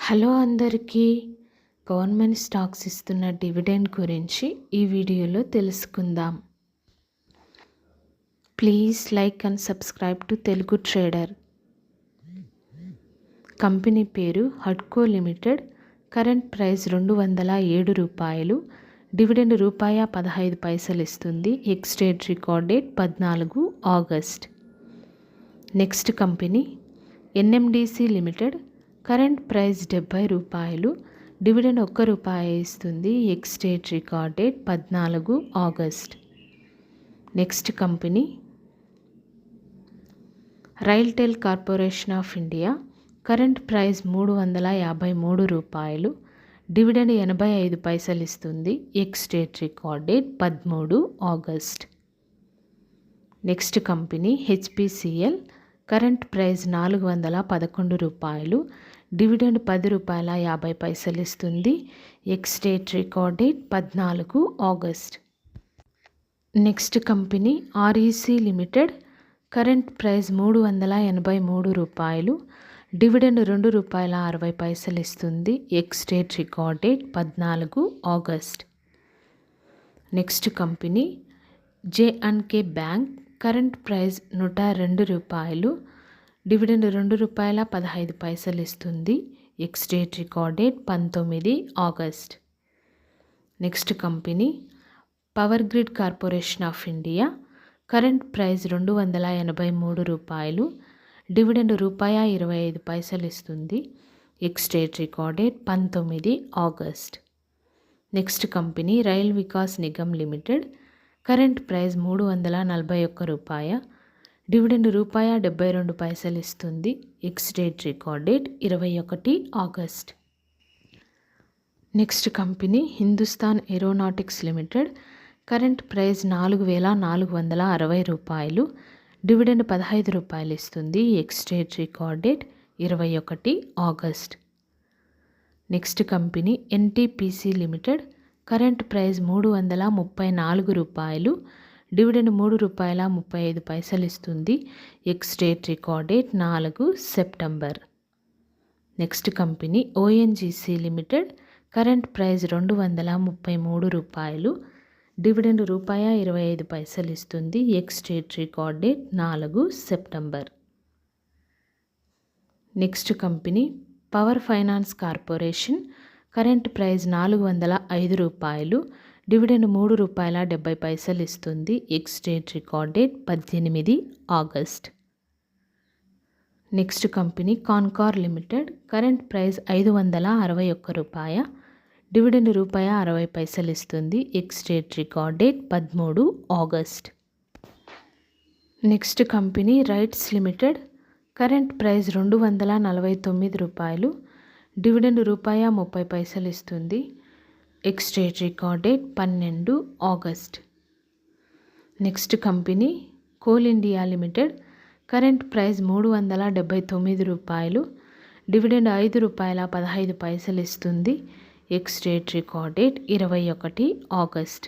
Hello అందరికీ. Government stocks ఇస్తున్న dividend గురించి ఈ వీడియోలో తెలుసుకుందాం. Please like and subscribe to Telugu trader. Company పేరు హడ్కో లిమిటెడ్. Current price ₹207. డివిడెండ్ ₹15 ఇస్తుంది. Ex date record date 14 August. Next company NMDC limited. Current price ₹70. Dividend ₹1 ఇస్తుంది. Ex date record date 14 August. Next company RailTel corporation of India. Current price ₹353. Dividend 85 ఇస్తుంది. Ex date record date 13 August. Next company HPCL. Current price ₹411. Dividend ₹10.50 ఇస్తుంది. Ex date record date 14 August. Next company REC limited. Current price ₹383. Dividend ₹2.60 ఇస్తుంది. Ex date record date 14 August. Next company J&K bank. Current price ₹102. Dividend ₹2.15 ఇస్తుంది. Ex date record date 19 August. Next company power grid corporation of India. Current price ₹283. Dividend ₹1.25 ఇస్తుంది. Ex date record date 19 August. Next company rail Vikas Nigam limited. Current price ₹341. Dividend ₹72 ఇస్తుంది. Ex date record date 21 August. Next company Hindustan aeronautics limited. Current price ₹4,460. Dividend ₹15 ఇస్తుంది. Ex date record date 21 August. Next company NTPC limited. Current price ₹334. Dividend ₹3.35 ఇస్తుంది. Ex date record date 4 September. Next company ONGC limited. Current price ₹233. Dividend ₹1.25 ఇస్తుంది. Ex date record date 4 September. Next company power finance corporation. Current price ₹405. Dividend ₹3.70 ఇస్తుంది. Ex date record date 18 August. Next company Concor limited. Current price ₹561. Dividend ₹60 ఇస్తుంది. Ex date record date 13 August. Next company Rites limited. Current price ₹249. Dividend ₹30 ఇస్తుంది. Ex date record date 12 August. Next company Coal India limited. Current price ₹379. Dividend ₹5.15 ఇస్తుంది. Ex date record date 21 August.